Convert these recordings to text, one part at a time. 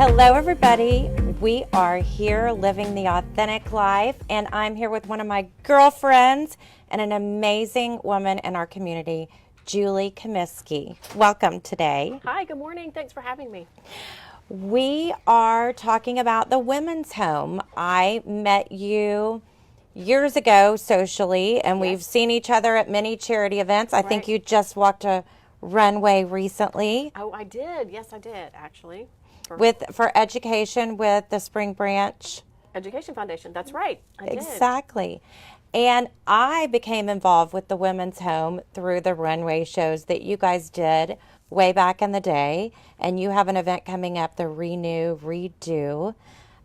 Hello, everybody. We are here living the authentic life, and I'm here with one of my girlfriends and an amazing woman in our community, Julie Comiskey. Welcome today. Hi, good morning. Thanks for having me. We are talking about the women's home. I met you years ago socially, and we've seen each other at many charity events. I think you just walked a runway recently. Oh, I did. Yes, I did, actually. For education with the Spring Branch Education Foundation. That's right. I did. Exactly. And I became involved with the women's home through the runway shows that you guys did way back in the day. And you have an event coming up, the Renew, Redo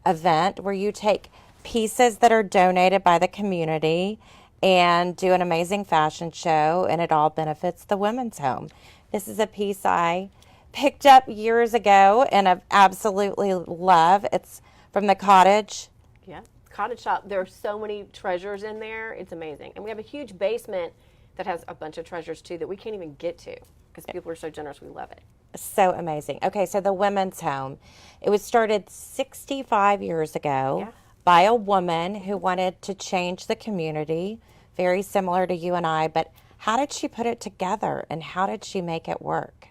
event, where you take pieces that are donated by the community and do an amazing fashion show, and it all benefits the women's home. This is a piece I picked up years ago and I've absolutely love. It's from the cottage. Yeah, cottage shop. There are so many treasures in there. It's amazing. And we have a huge basement that has a bunch of treasures too that we can't even get to because people are so generous. We love it. So amazing. Okay, so the women's home. It was started 65 years ago by a woman who wanted to change the community, very similar to you and I, but how did she put it together and how did she make it work?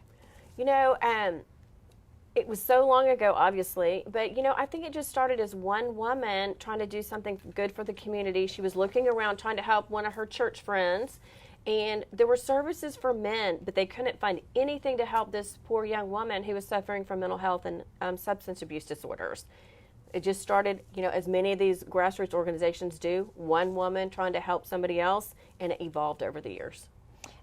You know, it was so long ago, obviously, but, you know, I think it just started as one woman trying to do something good for the community. She was looking around trying to help one of her church friends, and there were services for men, but they couldn't find anything to help this poor young woman who was suffering from mental health and substance abuse disorders. It just started, you know, as many of these grassroots organizations do, one woman trying to help somebody else, and it evolved over the years.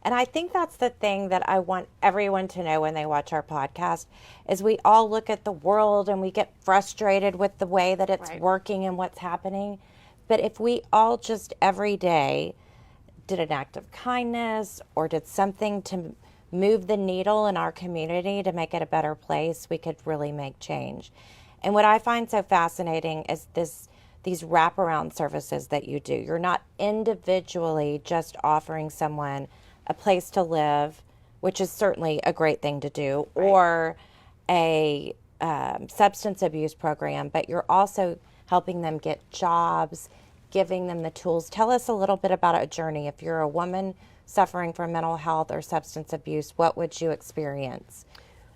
And I think that's the thing that I want everyone to know when they watch our podcast is we all look at the world and we get frustrated with the way that it's working and what's happening. But if we all just every day did an act of kindness or did something to move the needle in our community to make it a better place, we could really make change. And what I find so fascinating is these wraparound services that you do. You're not individually just offering someone a place to live, which is certainly a great thing to do, or a substance abuse program, but you're also helping them get jobs, giving them the tools. Tell us a little bit about a journey. If you're a woman suffering from mental health or substance abuse, what would you experience?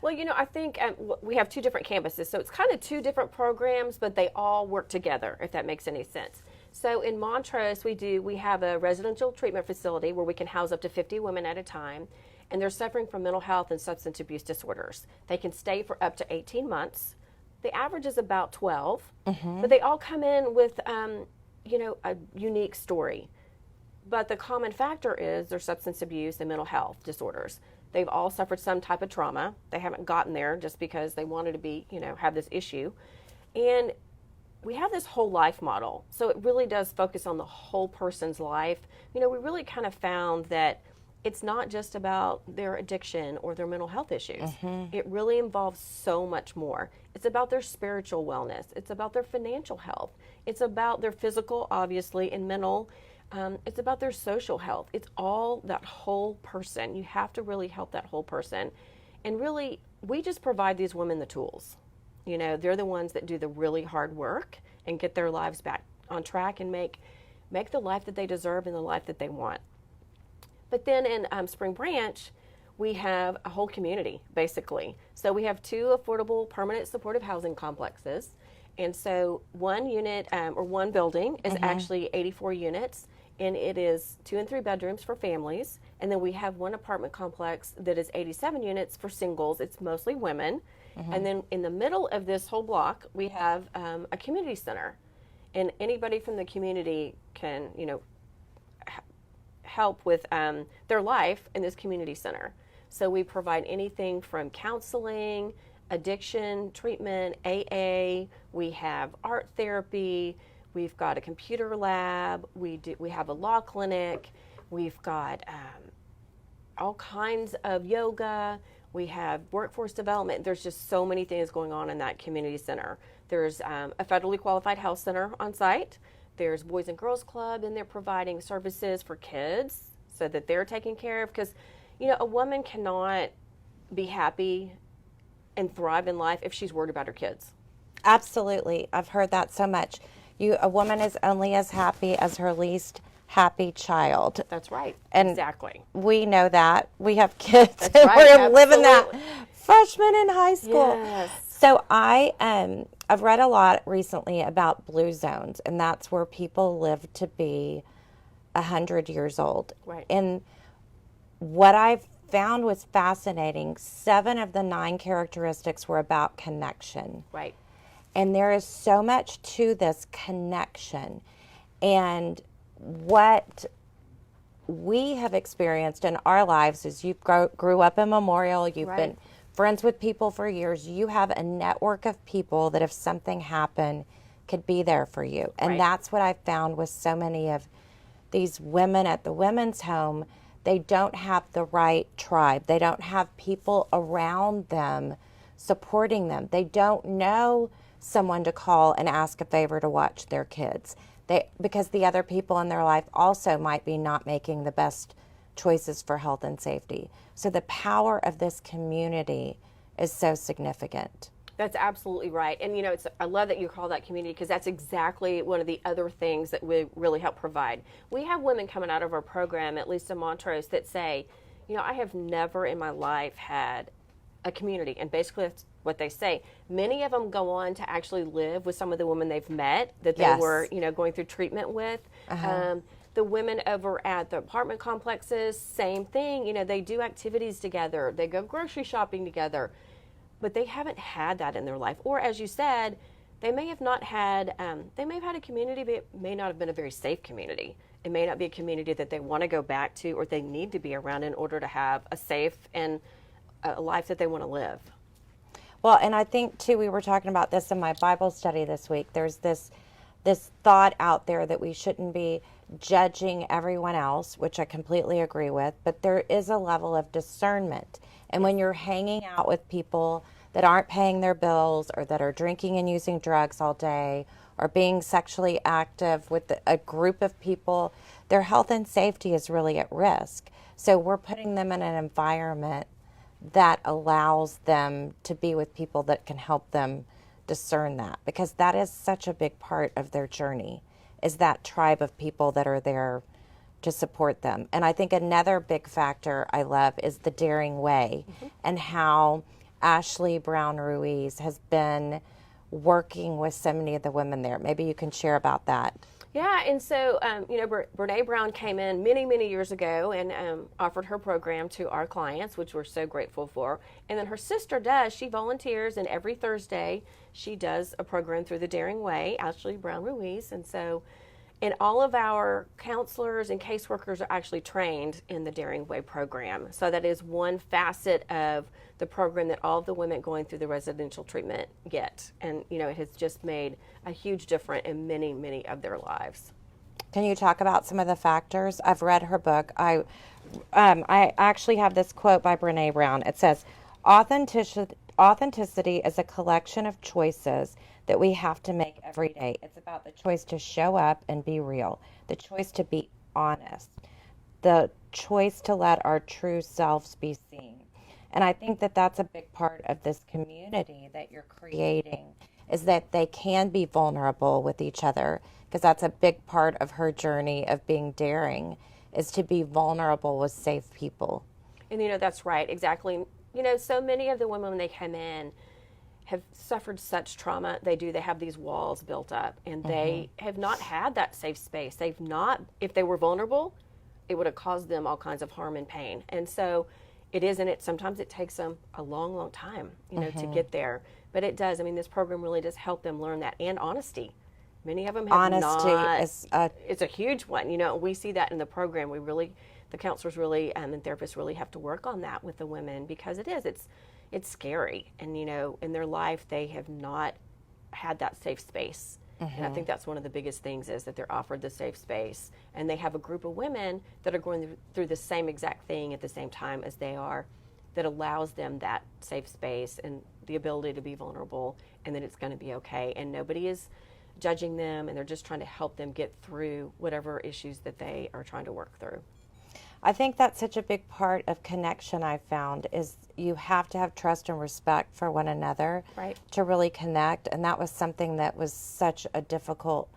Well, you know, I think we have two different campuses, so it's kind of two different programs, but they all work together, if that makes any sense. So in Montrose, we have a residential treatment facility where we can house up to 50 women at a time, and they're suffering from mental health and substance abuse disorders. They can stay for up to 18 months. The average is about 12, but they all come in with, you know, a unique story. But the common factor is their substance abuse and mental health disorders. They've all suffered some type of trauma. They haven't gotten there just because they wanted to be, you know, have this issue. And we have this whole life model. So it really does focus on the whole person's life. You know, we really kind of found that it's not just about their addiction or their mental health issues. It really involves so much more. It's about their spiritual wellness. It's about their financial health. It's about their physical, obviously, and mental. It's about their social health. It's all that whole person. You have to really help that whole person. And really, we just provide these women the tools. You know, they're the ones that do the really hard work and get their lives back on track and make the life that they deserve and the life that they want. But then in Spring Branch, we have a whole community, basically. So we have two affordable permanent supportive housing complexes. And so one unit or one building is actually 84 units, and it is 2 and 3 bedrooms for families. And then we have one apartment complex that is 87 units for singles. It's mostly women. And then in the middle of this whole block, we have a community center. And anybody from the community can, you know, help with their life in this community center. So we provide anything from counseling, addiction treatment, AA. We have art therapy. We've got a computer lab. We have a law clinic. We've got all kinds of yoga. We have workforce development. There's just so many things going on in that community center. There's a federally qualified health center on site. There's Boys and Girls Club, and they're providing services for kids so that they're taken care of. Because, you know, a woman cannot be happy and thrive in life if she's worried about her kids. Absolutely. I've heard that so much. A woman is only as happy as her least happy child. That's right. And exactly. we know that. We have kids. That's and right. We're living that Absolutely. freshman in high school. Yes. So I've read a lot recently about blue zones, and that's where people live to be 100 years old. Right. And what I've found was fascinating. 7 of the 9 characteristics were about connection. Right. And there is so much to this connection. And what we have experienced in our lives is you grew up in Memorial, you've Right. been friends with people for years, you have a network of people that if something happened could be there for you. And Right. that's what I found with so many of these women at the women's home. They don't have the right tribe. They don't have people around them supporting them. They don't know someone to call and ask a favor to watch their kids. Because the other people in their life also might be not making the best choices for health and safety. So the power of this community is so significant. That's absolutely right. And, I love that you call that community, because that's exactly one of the other things that we really help provide. We have women coming out of our program, at least in Montrose, that say, I have never in my life had a community. And basically that's what they say. Many of them go on to actually live with some of the women they've met that they Yes. were, going through treatment with. The women over at the apartment complexes, same thing. They do activities together. They go grocery shopping together. But they haven't had that in their life. Or as you said, they may have not had, they may have had a community, but it may not have been a very safe community. It may not be a community that they want to go back to or they need to be around in order to have a safe and a life that they want to live. Well, and I think, too, we were talking about this in my Bible study this week. There's this thought out there that we shouldn't be judging everyone else, which I completely agree with, but there is a level of discernment. And when you're hanging out with people that aren't paying their bills or that are drinking and using drugs all day or being sexually active with a group of people, their health and safety is really at risk. So we're putting them in an environment that allows them to be with people that can help them discern that, because that is such a big part of their journey, is that tribe of people that are there to support them. And I think another big factor I love is the Daring Way, and how Ashley Brown Ruiz has been working with so many of the women there. Maybe you can share about that. Yeah, and so, Brene Brown came in many, many years ago and offered her program to our clients, which we're so grateful for. And then her sister she volunteers, and every Thursday she does a program through the Daring Way, Ashley Brown Ruiz. And all of our counselors and caseworkers are actually trained in the Daring Way program. So that is one facet of the program that all of the women going through the residential treatment get. And, it has just made a huge difference in many, many of their lives. Can you talk about some of the factors? I've read her book. I actually have this quote by Brene Brown. It says, authenticity is a collection of choices that we have to make every day. It's about the choice to show up and be real, the choice to be honest, the choice to let our true selves be seen. And I think that that's a big part of this community that you're creating, is that they can be vulnerable with each other, because that's a big part of her journey of being daring, is to be vulnerable with safe people. And, that's right, exactly. So many of the women, when they come in, have suffered such trauma. They have these walls built up, and they have not had that safe space. They've not, if they were vulnerable, it would have caused them all kinds of harm and pain. And so sometimes it takes them a long, long time, to get there. But it does. I mean, this program really does help them learn that, and honesty. Many of them have it's a huge one. We see that in the program. The counselors really, and therapists really have to work on that with the women, because it's scary. And, in their life, they have not had that safe space. And I think that's one of the biggest things, is that they're offered the safe space. And they have a group of women that are going through the same exact thing at the same time as they are, that allows them that safe space and the ability to be vulnerable, and that it's going to be okay. And nobody is judging them, and they're just trying to help them get through whatever issues that they are trying to work through. I think that's such a big part of connection I've found is you have to have trust and respect for one another to really connect. And that was something that was such a difficult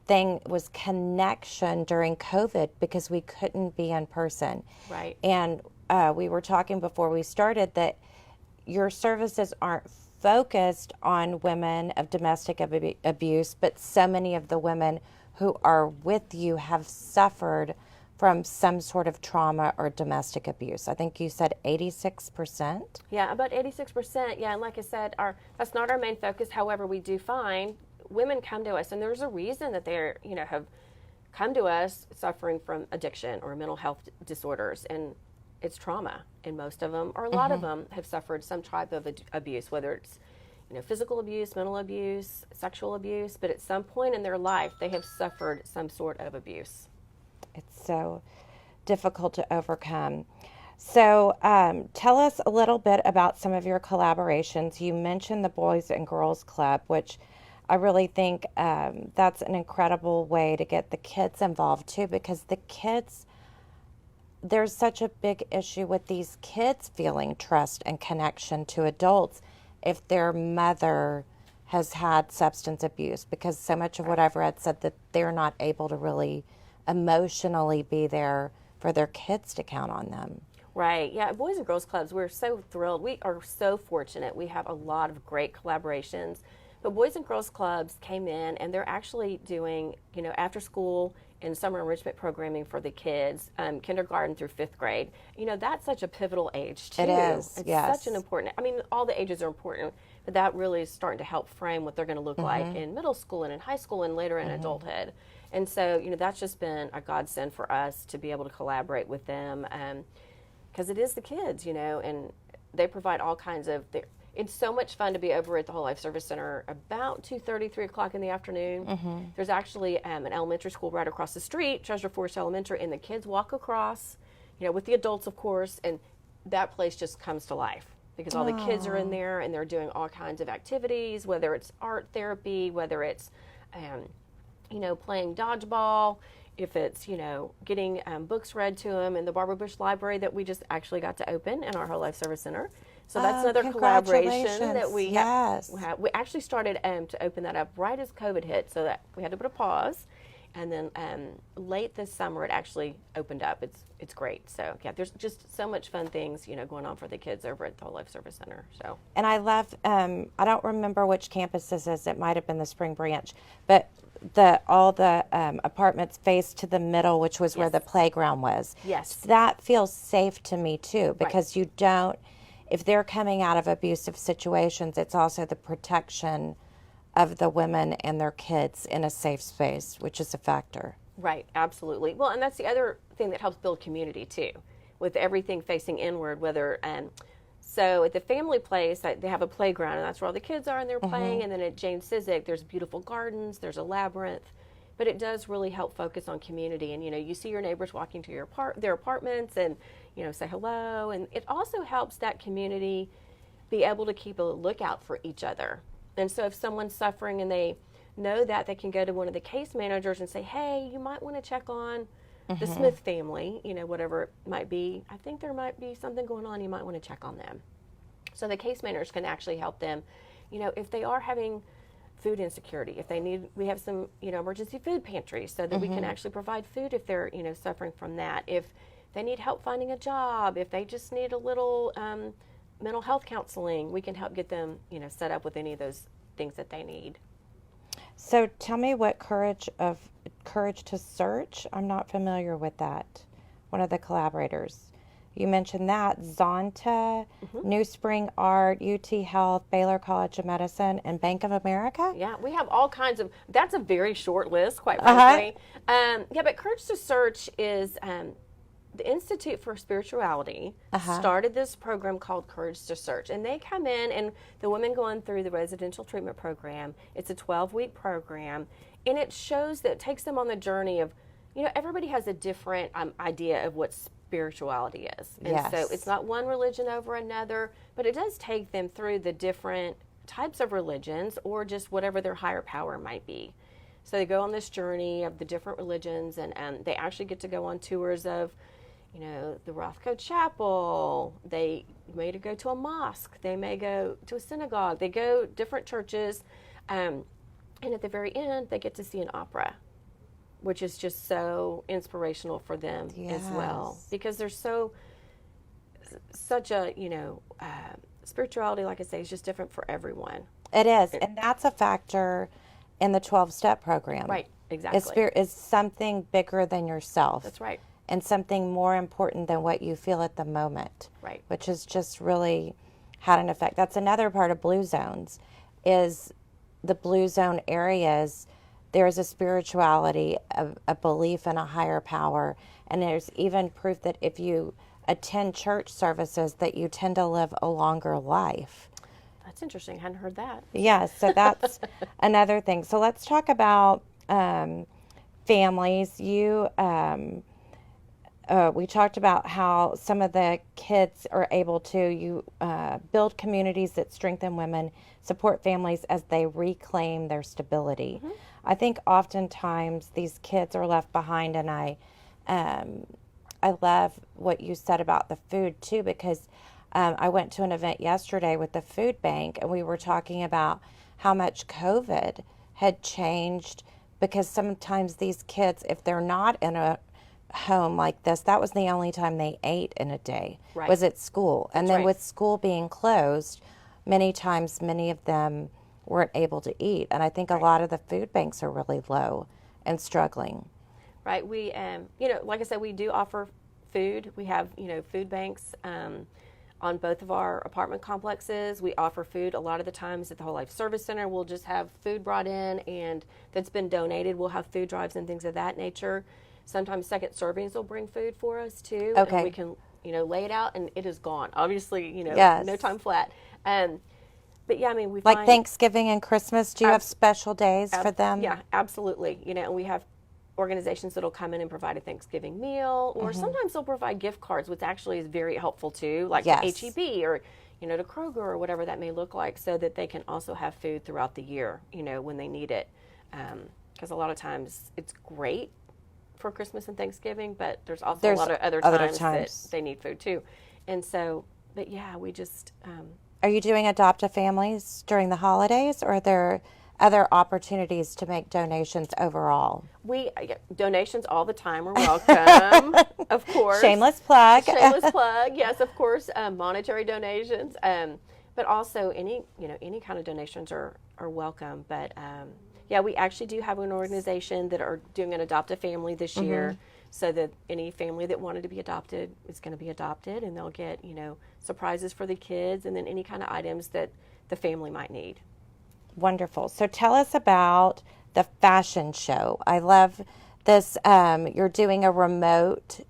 thing, was connection during COVID because we couldn't be in person. Right. And we were talking before we started that your services aren't focused on women of domestic abuse, but so many of the women who are with you have suffered from some sort of trauma or domestic abuse. I think you said 86%? Yeah, about 86%. Yeah, and like I said, that's not our main focus. However, we do find women come to us, and there's a reason that they're, have come to us suffering from addiction or mental health disorders, and it's trauma. And most of them, or a lot of them, have suffered some type of abuse, whether it's physical abuse, mental abuse, sexual abuse, but at some point in their life, they have suffered some sort of abuse. It's so difficult to overcome. So tell us a little bit about some of your collaborations. You mentioned the Boys and Girls Club, which I really think that's an incredible way to get the kids involved too, because the kids, there's such a big issue with these kids feeling trust and connection to adults if their mother has had substance abuse, because so much of what I've read said that they're not able to really emotionally be there for their kids to count on them. Right. Yeah. Boys and Girls Clubs, we're so thrilled. We are so fortunate. We have a lot of great collaborations. But Boys and Girls Clubs came in, and they're actually doing, after school and summer enrichment programming for the kids, kindergarten through 5th grade. That's such a pivotal age, too. It is, It's such an important, all the ages are important, but that really is starting to help frame what they're going to look like in middle school and in high school and later in adulthood. And so, that's just been a godsend for us to be able to collaborate with them, because it is the kids, and they provide all kinds of... It's so much fun to be over at the Whole Life Service Center about 2:30, 3 o'clock in the afternoon. There's actually an elementary school right across the street, Treasure Forest Elementary, and the kids walk across, with the adults, of course, and that place just comes to life because all the kids are in there, and they're doing all kinds of activities, whether it's art therapy, whether it's, playing dodgeball, if it's, getting books read to them in the Barbara Bush Library that we just actually got to open in our Whole Life Service Center. So that's another collaboration that we have. We actually started to open that up right as COVID hit, so that we had to put a pause. And then late this summer, it actually opened up. It's great. So, yeah, there's just so much fun things, going on for the kids over at the Whole Life Service Center. So. And I love, I don't remember which campus this is. It might have been the Spring Branch. But all the apartments face to the middle, which was where the playground was. Yes. That feels safe to me, too, because you don't... If they're coming out of abusive situations, it's also the protection of the women and their kids in a safe space, which is a factor. Right, absolutely. Well, and that's the other thing that helps build community, too, with everything facing inward, whether... So at the family place, they have a playground, and that's where all the kids are, and they're playing. And then at Jane Cizik, there's beautiful gardens, there's a labyrinth. But it does really help focus on community. And, you see your neighbors walking to their apartments and, say hello. And it also helps that community be able to keep a lookout for each other. And so if someone's suffering and they know that, they can go to one of the case managers and say, hey, you might want to check on the Smith family, whatever it might be. I think there might be something going on. You might want to check on them. So the case managers can actually help them, if they are having food insecurity, if they need, we have some, emergency food pantries so that we can actually provide food if they're, suffering from that. If they need help finding a job, if they just need a little mental health counseling, we can help get them, set up with any of those things that they need. So tell me what Courage to Search, I'm not familiar with that, one of the collaborators. You mentioned that, Zonta, New Spring Art, UT Health, Baylor College of Medicine, and Bank of America? Yeah, we have all kinds of, that's a very short list, quite frankly. But Courage to Search is the Institute for Spirituality started this program called Courage to Search. And they come in, and the women going through the residential treatment program, it's a 12-week program, and it shows that it takes them on the journey of, everybody has a different idea of what spirituality is. And so it's not one religion over another, but it does take them through the different types of religions or just whatever their higher power might be. So they go on this journey of the different religions, and they actually get to go on tours of, the Rothko Chapel. They may go to a mosque. They may go to a synagogue. They go different churches. And at the very end, they get to see an opera, which is just so inspirational for them as well. Because there's such a, spirituality, like I say, is just different for everyone. It is. And that's a factor in the 12-step program. Right, exactly. Spirit is something bigger than yourself. That's right. And something more important than what you feel at the moment. Right. Which has just really had an effect. That's another part of Blue Zones, is the Blue Zone areas. There's a spirituality, a belief in a higher power. And there's even proof that if you attend church services, that you tend to live a longer life. That's interesting. I hadn't heard that. Yeah, so that's another thing. So let's talk about families. We talked about how some of the kids are able to build communities that strengthen women, support families as they reclaim their stability. Mm-hmm. I think oftentimes these kids are left behind, and I love what you said about the food too, because I went to an event yesterday with the food bank, and we were talking about how much COVID had changed, because sometimes these kids, if they're not in a home like this, that was the only time they ate in a day, was at school. And then with school being closed, many times many of them weren't able to eat. And I think a lot of the food banks are really low and struggling. Right. We, like I said, we do offer food. We have, food banks on both of our apartment complexes. We offer food a lot of the times at the Whole Life Service Center. We'll just have food brought in and that's been donated. We'll have food drives and things of that nature. Sometimes Second Servings will bring food for us too. Okay. And we can, lay it out and it is gone. Obviously, no time flat. But yeah, we like find, Thanksgiving and Christmas, do you have special days for them? Yeah, absolutely. And we have organizations that'll come in and provide a Thanksgiving meal, or sometimes they'll provide gift cards, which actually is very helpful too, like to H-E-B or, to Kroger or whatever that may look like, so that they can also have food throughout the year, when they need it. Because a lot of times it's great for Christmas and Thanksgiving, but there's also a lot of other times that they need food too. And so, but yeah, we just... Are you doing adopt-a families during the holidays, or are there other opportunities to make donations overall? Donations all the time are welcome, of course. Shameless plug. Shameless plug, yes, of course. Monetary donations, but also any kind of donations are welcome. But yeah, we actually do have an organization that are doing an adopt-a-family this year, so that any family that wanted to be adopted is going to be adopted, and they'll get surprises for the kids, and then any kind of items that the family might need. Wonderful. So tell us about the fashion show. I love this. You're doing a remote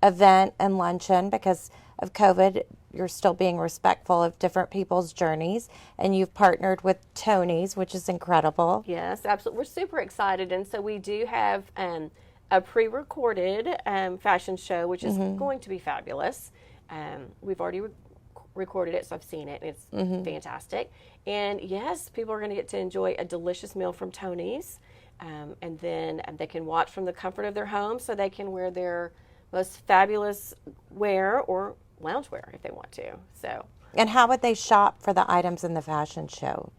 event and luncheon because of COVID. You're still being respectful of different people's journeys, and you've partnered with Tony's, which is incredible. Yes, absolutely. We're super excited, and so we do have a pre-recorded fashion show, which is going to be fabulous. We've already recorded it, so I've seen it, and it's fantastic. And yes, people are going to get to enjoy a delicious meal from Tony's, and then they can watch from the comfort of their home, so they can wear their most fabulous wear or loungewear if they want to. So. And how would they shop for the items in the fashion show?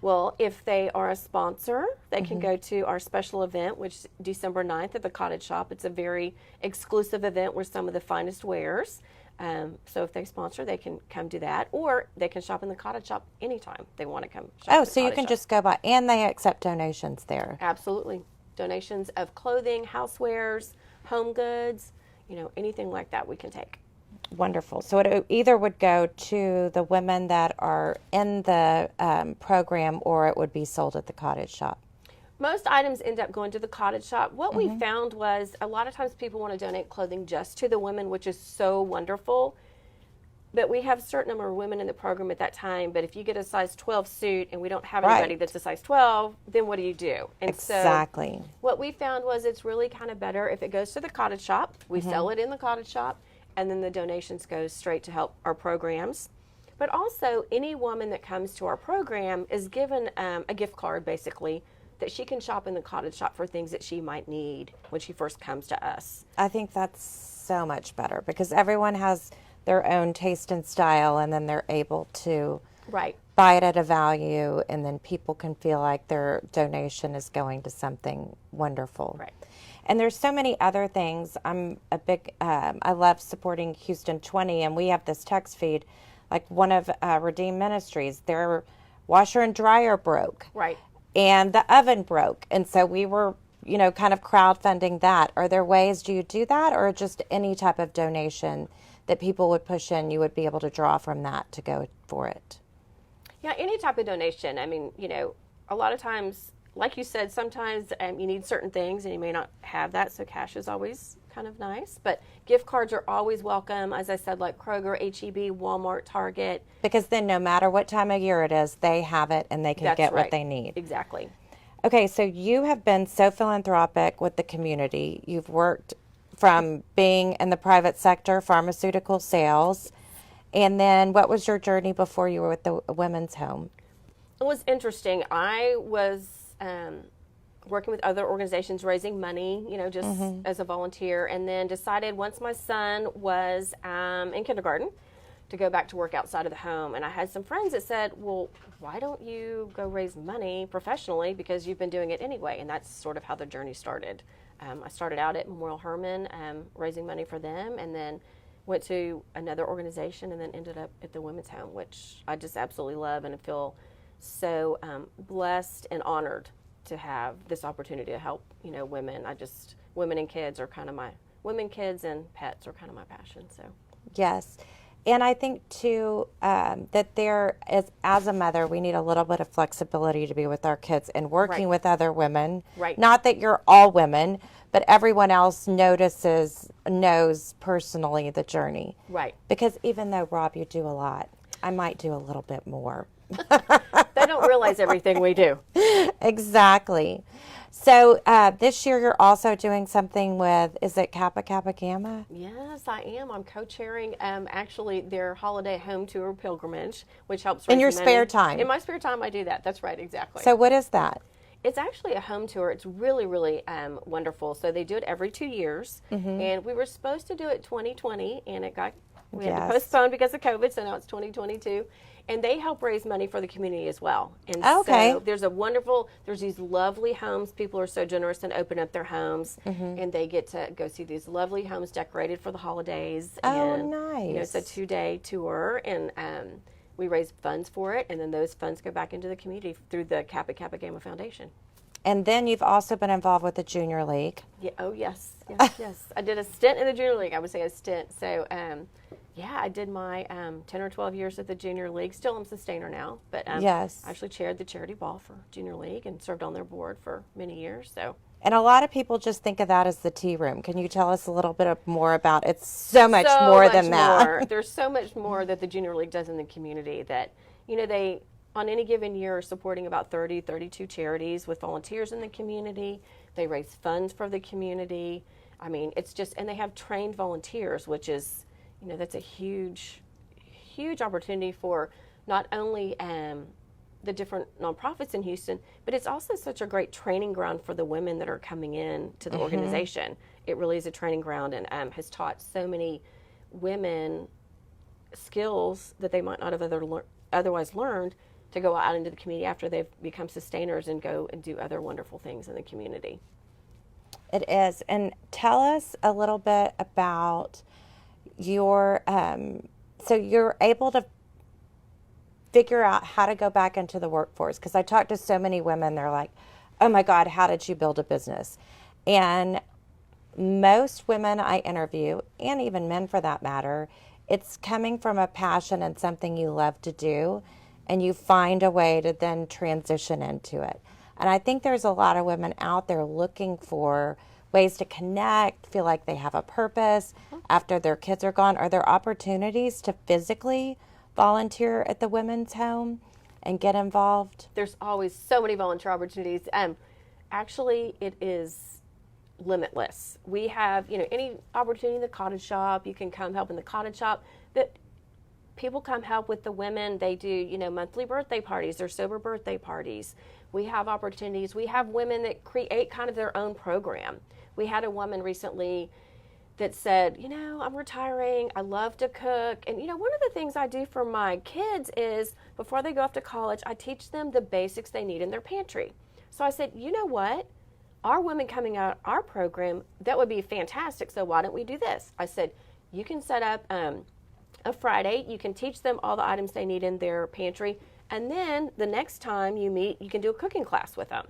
Well, if they are a sponsor, they can go to our special event, which is December 9th at the Cottage Shop. It's a very exclusive event with some of the finest wares. So if they sponsor, they can come to that, or they can shop in the Cottage Shop anytime they want to come shop. Oh, so you can just go by, and they accept donations there. Absolutely. Donations of clothing, housewares, home goods, anything like that we can take. Wonderful. So it either would go to the women that are in the program, or it would be sold at the Cottage Shop. Most items end up going to the Cottage Shop. What we found was a lot of times people want to donate clothing just to the women, which is so wonderful. But we have a certain number of women in the program at that time. But if you get a size 12 suit and we don't have anybody that's a size 12, then what do you do? And exactly. So what we found was it's really kind of better if it goes to the Cottage Shop. We sell it in the Cottage Shop, and then the donations go straight to help our programs. But also, any woman that comes to our program is given a gift card, basically, that she can shop in the cottage shop for things that she might need when she first comes to us. I think that's so much better because everyone has their own taste and style, and then they're able to Right. buy it at a value, and then people can feel like their donation is going to something wonderful. Right. And there's so many other things. I'm a big, I love supporting Houston 20, and we have this text feed, like one of Redeemed Ministries, their washer and dryer broke. Right. And the oven broke. And so we were, kind of crowdfunding that. Are there ways, do you do that, or just any type of donation that people would push in, you would be able to draw from that to go for it? Yeah, any type of donation. I mean, a lot of times, like you said, sometimes you need certain things and you may not have that, so cash is always kind of nice. But gift cards are always welcome, as I said, like Kroger, H-E-B, Walmart, Target. Because then no matter what time of year it is, they have it and they can get what they need. Exactly. Okay, so you have been so philanthropic with the community. You've worked from being in the private sector, pharmaceutical sales, and then what was your journey before you were with the women's home? It was interesting. I was working with other organizations, raising money, just as a volunteer, and then decided once my son was in kindergarten to go back to work outside of the home. And I had some friends that said, well, why don't you go raise money professionally, because you've been doing it anyway? And that's sort of how the journey started. I started out at Memorial Hermann raising money for them, and then went to another organization, and then ended up at the women's home, which I just absolutely love and feel so blessed and honored to have this opportunity to help women. Women and kids are kind of kids and pets are kind of my passion. So yes. And I think too that there is, as a mother, we need a little bit of flexibility to be with our kids and working with other women. Right. Not that you're all women, but everyone else knows personally the journey. Right. Because even though, Rob, you do a lot, I might do a little bit more. They don't realize everything we do. Exactly. So this year you're also doing something with, is it Kappa Kappa Gamma? Yes, I am. I'm co-chairing actually their holiday home tour pilgrimage, which helps raise In your money. spare time? In my spare time, I do that. That's right, exactly. So what is that? It's actually a home tour. It's really, really wonderful. So they do it every 2 years, and we were supposed to do it 2020, and we had to postpone because of COVID, so now it's 2022. And they help raise money for the community as well. And so there's these lovely homes. People are so generous and open up their homes, and they get to go see these lovely homes decorated for the holidays. Oh, and, nice. It's a 2-day tour, and we raise funds for it, and then those funds go back into the community through the Kappa Kappa Gamma Foundation. And then you've also been involved with the Junior League. Yeah. Oh, yes. Yes. I did a stint in the Junior League. I would say a stint. So, I did my 10 or 12 years at the Junior League. Still am sustainer now, but yes. I actually chaired the charity ball for Junior League and served on their board for many years. So. And a lot of people just think of that as the tea room. Can you tell us a little bit more about it? It's so much more than that. There's so much more that the Junior League does in the community that, they, on any given year, are supporting about 32 charities with volunteers in the community. They raise funds for the community. I mean, it's just, and they have trained volunteers, which is, that's a huge, huge opportunity for not only the different nonprofits in Houston, but it's also such a great training ground for the women that are coming in to the organization. It really is a training ground, and has taught so many women skills that they might not have otherwise learned to go out into the community after they've become sustainers and go and do other wonderful things in the community. It is. And tell us a little bit about your, so you're able to figure out how to go back into the workforce. Because I talk to so many women, they're like, oh my God, how did you build a business? And most women I interview, and even men for that matter, it's coming from a passion and something you love to do, and you find a way to then transition into it. And I think there's a lot of women out there looking for ways to connect, feel like they have a purpose after their kids are gone. Are there opportunities to physically volunteer at the women's home and get involved? There's always so many volunteer opportunities. Actually, it is limitless. We have, any opportunity in the cottage shop. You can come help in the cottage shop. But people come help with the women. They do, monthly birthday parties or sober birthday parties. We have opportunities. We have women that create kind of their own program. We had a woman recently that said, I'm retiring. I love to cook. And, one of the things I do for my kids is before they go off to college, I teach them the basics they need in their pantry. So I said, you know what? Our women coming out our program, that would be fantastic. So why don't we do this? I said, you can set up a Friday. You can teach them all the items they need in their pantry. And then the next time you meet, you can do a cooking class with them.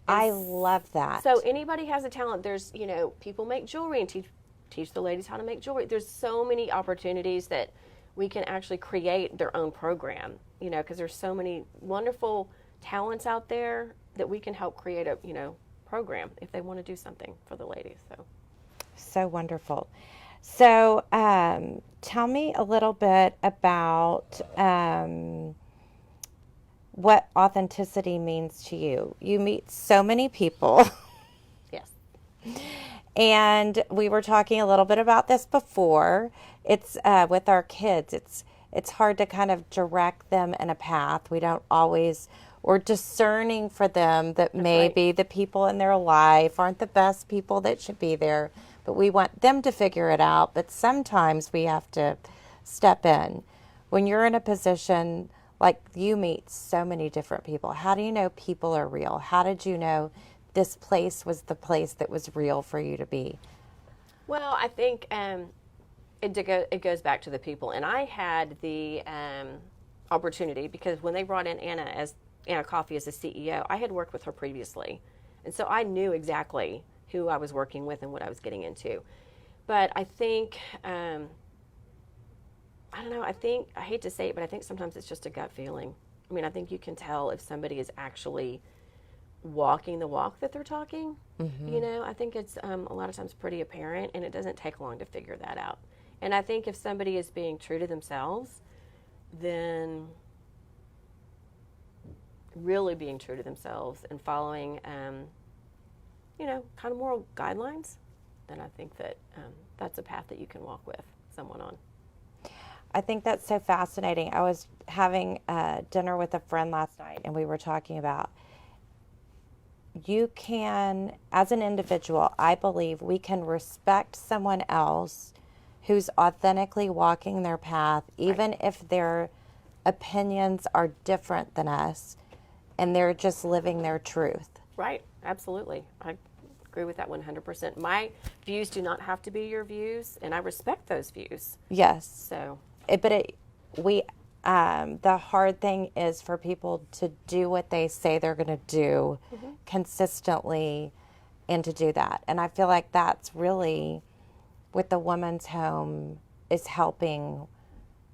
And I love that. So anybody has a talent. There's, people make jewelry and teach the ladies how to make jewelry. There's so many opportunities that we can actually create their own program, because there's so many wonderful talents out there that we can help create a, program if they want to do something for the ladies. So wonderful. So tell me a little bit about what authenticity means to you. You meet so many people. Yes. And we were talking a little bit about this before. It's with our kids. It's hard to kind of direct them in a path. We don't always, we're discerning for them that maybe the people in their life aren't the best people that should be there, but we want them to figure it out. But sometimes we have to step in. When you're in a position like you meet so many different people, how do you know people are real? How did you know this place was the place that was real for you to be? Well, I think it goes back to the people. And I had the opportunity, because when they brought in Anna Coffey as the CEO, I had worked with her previously. And so I knew exactly who I was working with and what I was getting into. But I think, I don't know, I hate to say it, but I think sometimes it's just a gut feeling. I mean, I think you can tell if somebody is actually walking the walk that they're talking. Mm-hmm. I think it's a lot of times pretty apparent, and it doesn't take long to figure that out. And I think if somebody is being true to themselves, then really being true to themselves and following, kind of moral guidelines, then I think that that's a path that you can walk with someone on. I think that's so fascinating. I was having dinner with a friend last night, and we were talking about you can, as an individual, I believe we can respect someone else who's authentically walking their path, even if their opinions are different than us, and they're just living their truth. Right, absolutely. I agree with that 100%. My views do not have to be your views, and I respect those views. Yes. So, the hard thing is for people to do what they say they're going to do consistently, and to do that. And I feel like that's really with the Women's Home is helping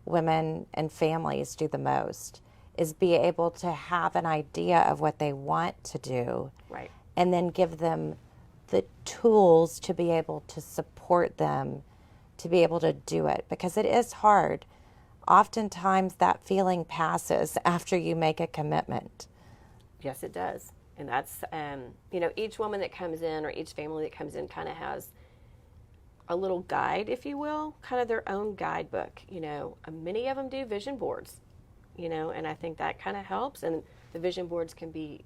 women and families do the most, is be able to have an idea of what they want to do, right, and then give them the tools to be able to support them to be able to do it, because it is hard. Oftentimes that feeling passes after you make a commitment. Yes, it does. And that's, each woman that comes in or each family that comes in kind of has a little guide, if you will, kind of their own guidebook. Many of them do vision boards, and I think that kind of helps. And the vision boards can be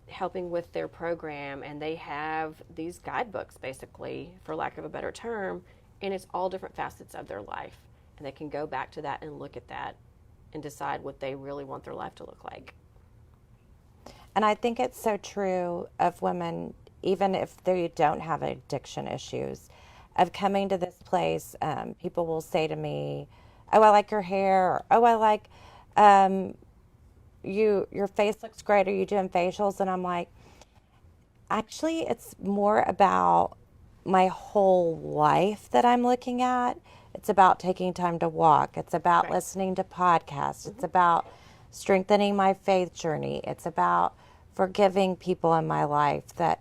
helping with their program, and they have these guidebooks, basically, for lack of a better term, and it's all different facets of their life. And they can go back to that and look at that and decide what they really want their life to look like. And I think it's so true of women, even if they don't have addiction issues, of coming to this place. People will say to me, "Oh, I like your hair," or, "Oh, I like your face looks great. Are you doing facials?" And I'm like, actually, it's more about my whole life that I'm looking at. It's about taking time to walk. It's about listening to podcasts. It's about strengthening my faith journey. It's about forgiving people in my life. That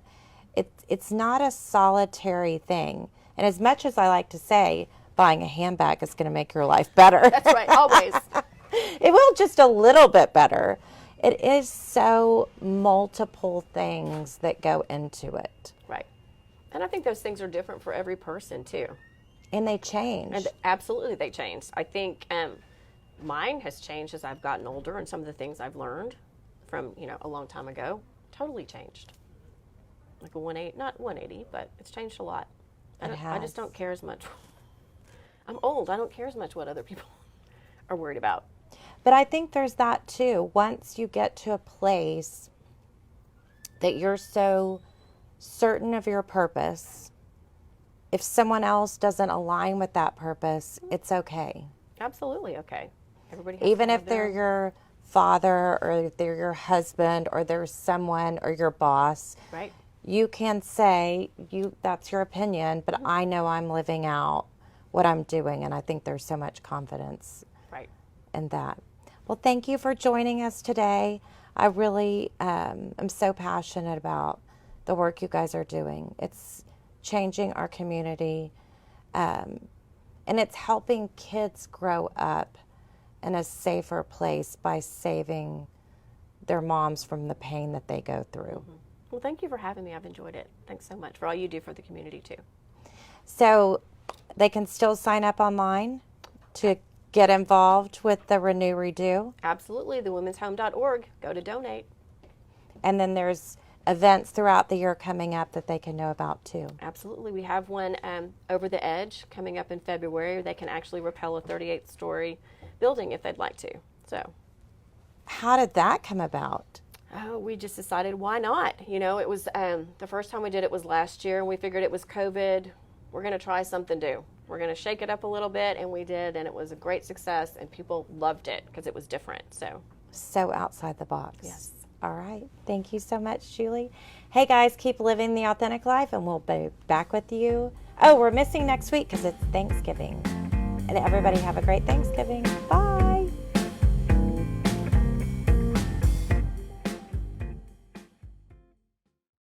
it's not a solitary thing. And as much as I like to say, buying a handbag is going to make your life better. That's right, always. It will, just a little bit better. It is so multiple things that go into it. Right. And I think those things are different for every person, too. And they change. And absolutely, they changed. I think mine has changed as I've gotten older, and some of the things I've learned from, a long time ago, totally changed. Like a 180, not 180, but it's changed a lot. I just don't care as much. I'm old. I don't care as much what other people are worried about. But I think there's that too. Once you get to a place that you're so certain of your purpose, if someone else doesn't align with that purpose, it's okay. Absolutely okay. Everybody has Even if they're your father or they're your husband or there's someone or your boss. Right. You can say that's your opinion, but I know I'm living out what I'm doing, and I think there's so much confidence in that. Well, thank you for joining us today. I really am so passionate about the work you guys are doing. It's changing our community, and it's helping kids grow up in a safer place by saving their moms from the pain that they go through. Mm-hmm. Well, thank you for having me. I've enjoyed it. Thanks so much for all you do for the community, too. So they can still sign up online to get involved with the Renew Redo? Absolutely. TheWomen'sHome.org. Go to donate. And then there's events throughout the year coming up that they can know about, too. Absolutely. We have one over the edge coming up in February. They can actually rappel a 38-story building if they'd like to. So, how did that come about? Oh, we just decided why not? It was the first time we did it was last year, and we figured it was COVID. We're going to try something new. We're going to shake it up a little bit, and we did, and it was a great success, and people loved it because it was different. So outside the box. Yes. All right. Thank you so much, Julie. Hey, guys, keep living the authentic life, and we'll be back with you. Oh, we're missing next week because it's Thanksgiving. And everybody have a great Thanksgiving. Bye.